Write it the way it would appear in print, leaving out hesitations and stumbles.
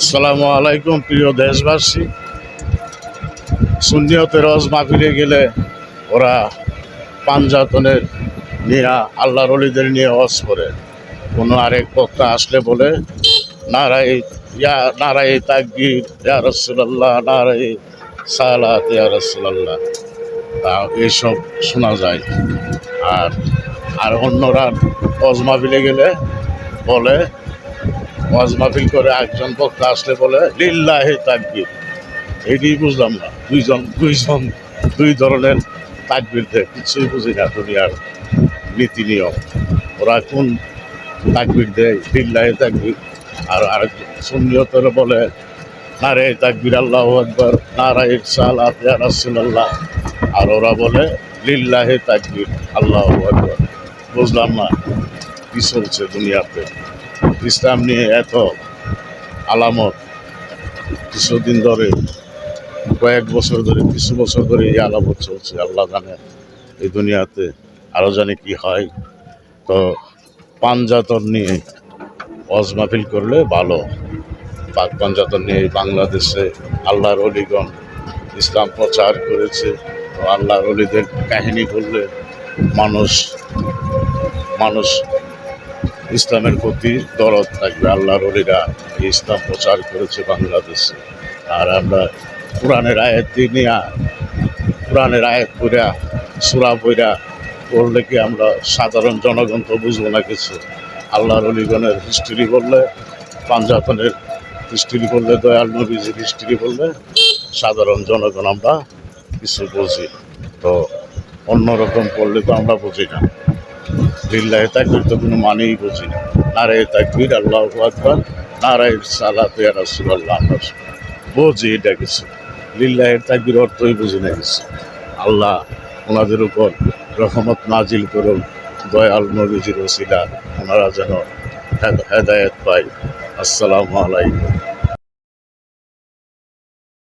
আসসালামু আলাইকুম প্রিয় দেশবাসী। সুন্নিয়তের রজ মাহফিলে গেলে ওরা পাঞ্জাতনের নিয়ে আল্লাহর ওলিদের নিয়ে ওয়াজ করে। কোনো আরেক বক্তা আসলে বলে নারায়ে তাকবীর ইয়া রাসূলুল্লাহ, নারায়ে সালাত ইয়া রাসূলুল্লাহ, এইসব শোনা যায়। আর আর অন্যরা ওয়াজ মাহফিলে গেলে বলে, ওয়াজ মাহফিল করে একজন বক্তা আসলে বলে লিল্লাহি তাকবীর। এটাই বুঝলাম না, দুই ধরনের তাকবীর দেয়, কিছুই বুঝি না দুনিয়ার নীতি নিয়ম। ওরা কোন তাকবীর দেয়? লিল্লাহি তাকবীর। আর আরেক সুন্নিয়তরা বলে নারায়ে তাকবীর আল্লাহু আকবার, নারায়ে সালাত ইয়া রাসূলুল্লাহ। আর ওরা বলে লিল্লাহি তাকবীর আল্লাহু আকবার। বুঝলাম না কি চলছে দুনিয়াতে। ইসলাম নিয়ে এত আলামত, কিছুদিন ধরে, কিছু বছর ধরে এই আলামত চলছে। আল্লাহ জানে এই দুনিয়াতে আরও জানে কি হয়। তো পাঞ্জাতন নিয়ে ওয়াজ মাহফিল করলে ভালো। পাক পাঞ্জাতন নিয়ে বাংলাদেশে আল্লাহর অলিগণ ইসলাম প্রচার করেছে। তো আল্লাহর অলিদের কাহিনী বললে মানুষ মানুষ ইসলামের প্রতি দরদ থাকবে। আল্লাহর ওলিরা ইসলাম প্রচার করেছে বাংলাদেশে। আর আমরা কোরআনের আয়াত পড়া, সূরা পড়া পড়লে কি আমরা সাধারণ জনগণ তো বুঝবো না কিছু। আল্লাহর ওলিগণের হিস্ট্রি বললে, পাঞ্জাতনের হিস্ট্রি বললে, দয়াল নবীজির হিস্ট্রি বললে সাধারণ জনগণ আমরা কিছু বুঝি। তো অন্যরকম পড়লে তো আমরা বুঝি না। লিল্লাহি তাকবীর তো কোনো মানেই বুঝি না। নারায়ে তাকবীর আল্লাহু আকবার, নারায়ে সালাত ইয়া রাসূলুল্লাহ আমরা বুঝি, এটা কিছু। লিল্লাহির তাকবীর অর্থই বুঝি না কিছু। আল্লাহ ওনাদের উপর রহমত নাজিল করুন, দয়াল নবীজির ওসিলা ওনারা যেন হেদায়েত পায়। আসসালামু আলাইকুম।